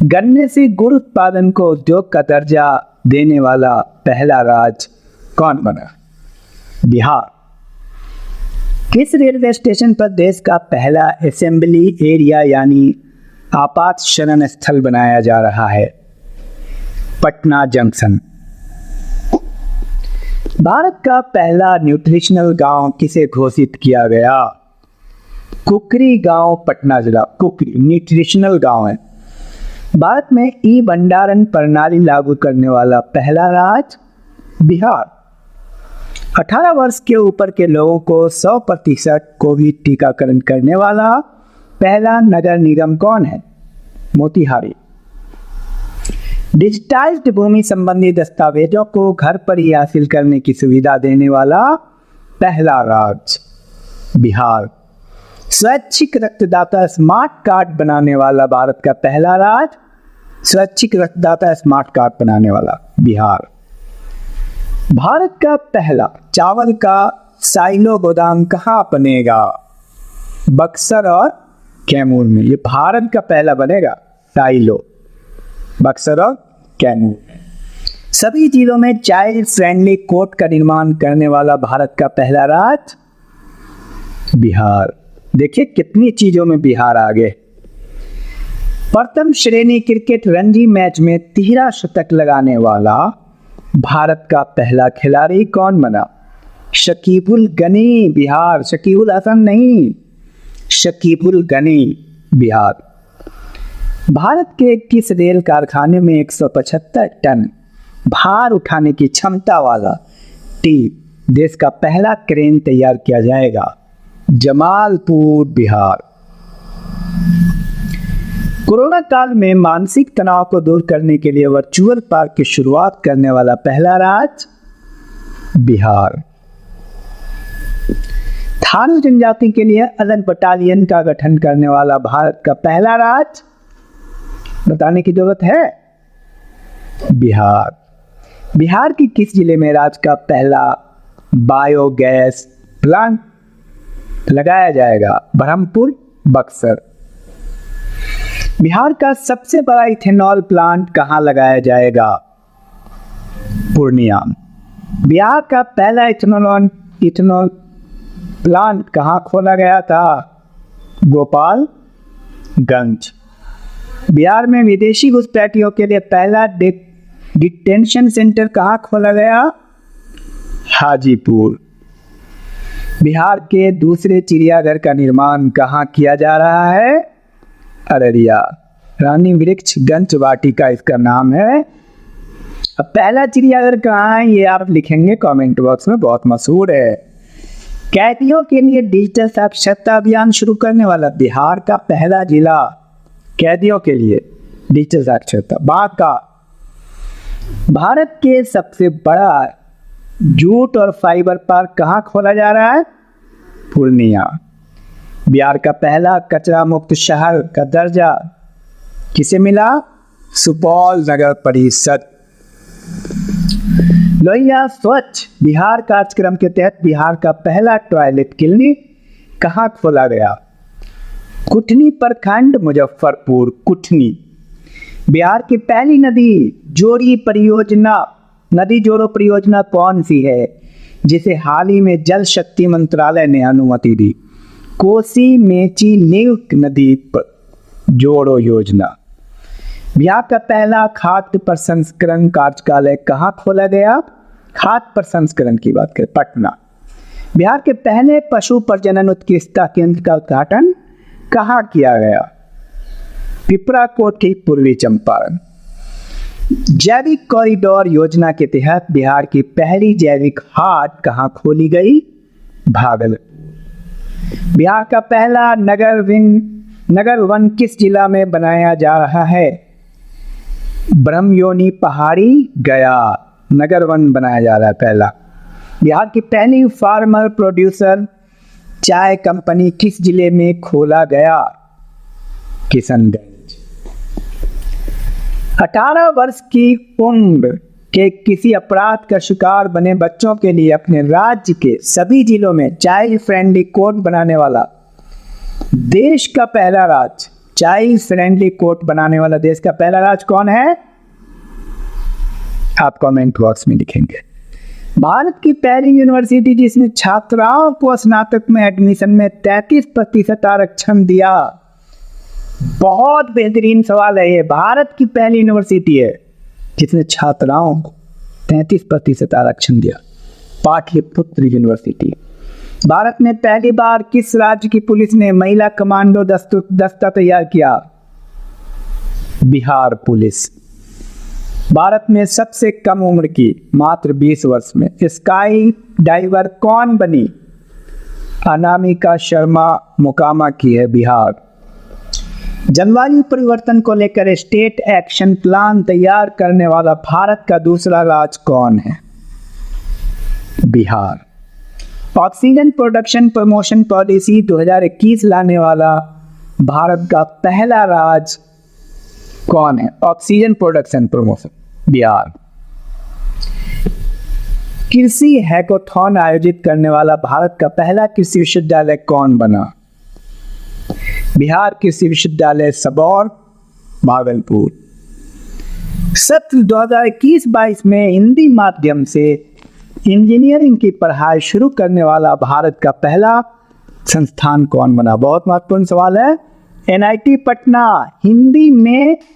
गन्ने से गुड़ उत्पादन को उद्योग का दर्जा देने वाला पहला राज्य कौन बना? बिहार। किस रेलवे स्टेशन पर देश का पहला असेंबली एरिया यानी आपात शरण स्थल बनाया जा रहा है? पटना जंक्शन। भारत का पहला न्यूट्रिशनल गांव किसे घोषित किया गया? कुकरी गांव, पटना जिला। कुकरी न्यूट्रिशनल गांव है। भारत में ई भंडारण प्रणाली लागू करने वाला पहला राज्य? बिहार। 18 वर्ष के ऊपर के लोगों को 100% कोविड टीकाकरण करने वाला पहला नगर निगम कौन है? मोतिहारी। डिजिटाइज्ड भूमि संबंधी दस्तावेजों को घर पर ही हासिल करने की सुविधा देने वाला पहला राज्य? बिहार। स्वैच्छिक रक्तदाता स्मार्ट कार्ड बनाने वाला भारत का पहला राज्य? स्वैच्छिक रक्तदाता स्मार्ट कार्ड बनाने वाला बिहार। भारत का पहला चावल का साइलो गोदाम कहाँ बनेगा? बक्सर और कैमूर में। ये भारत का पहला बनेगा साइलो, बक्सर और कैमूर में। सभी जिलों में चाइल्ड फ्रेंडली कोर्ट का निर्माण करने वाला भारत का पहला राज्य? बिहार। देखिए कितनी चीजों में बिहार आगे। प्रथम श्रेणी क्रिकेट रणजी मैच में 13 शतक लगाने वाला भारत का पहला खिलाड़ी कौन बना? शकीबुल गनी, बिहार। शकीबुल हसन नहीं, शकीबुल गनी, बिहार। भारत के किस रेल कारखाने में 175 टन भार उठाने की क्षमता वाला देश का पहला क्रेन तैयार किया जाएगा? जमालपुर, बिहार। कोरोना काल में मानसिक तनाव को दूर करने के लिए वर्चुअल पार्क की शुरुआत करने वाला पहला राज्य? बिहार। थारू जनजाति के लिए अलग बटालियन का गठन करने वाला भारत का पहला राज्य? बताने की जरूरत है? बिहार। बिहार की किस जिले में राज्य का पहला बायोगैस प्लांट लगाया जाएगा? ब्रह्मपुर, बक्सर। बिहार का सबसे बड़ा इथेनॉल प्लांट कहाँ लगाया जाएगा? पूर्णिया। बिहार का पहला इथेनॉल प्लांट कहाँ खोला गया था? गोपालगंज। बिहार में विदेशी घुसपैठियों के लिए पहला डिटेंशन सेंटर कहाँ खोला गया? हाजीपुर। बिहार के दूसरे चिड़ियाघर का निर्माण कहाँ किया जा रहा है? अररिया। रानी वृक्षगंज वाटिका इसका नाम है। अब पहला चिड़ियाघर कहाँ है ये आप लिखेंगे कमेंट बॉक्स में, बहुत मशहूर है। कैदियों के लिए डिजिटल साक्षरता अभियान शुरू करने वाला बिहार का पहला जिला? कैदियों के लिए डिजिटल साक्षरता, बांका। भारत के सबसे बड़ा जूट और फाइबर पार्क कहाँ खोला जा रहा है? पूर्णिया। बिहार का पहला कचरा मुक्त शहर का दर्जा किसे मिला? सुपौल नगर परिषद। लोहिया स्वच्छ बिहार कार्यक्रम के तहत बिहार का पहला टॉयलेट क्लिनिक कहाँ खोला गया? कुटनी प्रखंड, मुजफ्फरपुर। कुटनी। बिहार की पहली नदी जोड़ो परियोजना कौन सी है जिसे हाल ही में जल शक्ति मंत्रालय ने अनुमति दी? कोसी मेची लिंक नदी पर जोड़ो योजना। बिहार का पहला खाद्य प्रसंस्करण कार्यालय कहाँ खोला गया? खाद्य प्रसंस्करण की बात करें, पटना। बिहार के पहले पशु प्रजनन उत्कृष्टता केंद्र का उद्घाटन कहाँ किया गया? पिपरा कोठी, पूर्वी चंपारण। जैविक कॉरिडोर योजना के तहत बिहार की पहली जैविक हाट कहाँ खोली गई? भागलपुर। बिहार का पहला नगर वन किस जिला में बनाया जा रहा है? ब्रह्मयोनी पहाड़ी, गया। नगर वन बनाया जा रहा है पहला। बिहार की पहली फार्मर प्रोड्यूसर चाय कंपनी किस जिले में खोला गया? किशनगंज। 18 वर्ष की उम्र के किसी अपराध का शिकार बने बच्चों के लिए अपने राज्य के सभी जिलों में चाइल्ड फ्रेंडली कोर्ट बनाने वाला देश का पहला राज्य? चाइल्ड फ्रेंडली कोट बनाने वाला देश का पहला राज्य कौन है? आप कमेंट बॉक्स में लिखेंगे। भारत की पहली यूनिवर्सिटी जिसने छात्राओं को स्नातक में एडमिशन में 33% आरक्षण दिया। बहुत बेहतरीन सवाल है ये। भारत की पहली यूनिवर्सिटी है जिसने छात्राओं को 33% आरक्षण दिया, पाटलिपुत्र यूनिवर्सिटी। भारत में पहली बार किस राज्य की पुलिस ने महिला कमांडो दस्ता तैयार किया? बिहार पुलिस। भारत में सबसे कम उम्र की मात्र 20 वर्ष में स्काई डाइवर कौन बनी? अनामिका शर्मा मोकामा की है, बिहार। जलवायु परिवर्तन को लेकर स्टेट एक्शन प्लान तैयार करने वाला भारत का दूसरा राज्य कौन है? Bihar. Oxygen production promotion policy 2021 लाने वाला भारत का पहला राज्य कौन है? Oxygen production promotion, Bihar. कृषि हैकाथॉन आयोजित करने वाला भारत का पहला कृषि विश्वविद्यालय कौन बना? बिहार कृषि विश्वविद्यालय सबौर, भागलपुर। सत्र 2021-22 में हिंदी माध्यम से इंजीनियरिंग की पढ़ाई शुरू करने वाला भारत का पहला संस्थान कौन बना? बहुत महत्वपूर्ण सवाल है। NIT पटना हिंदी में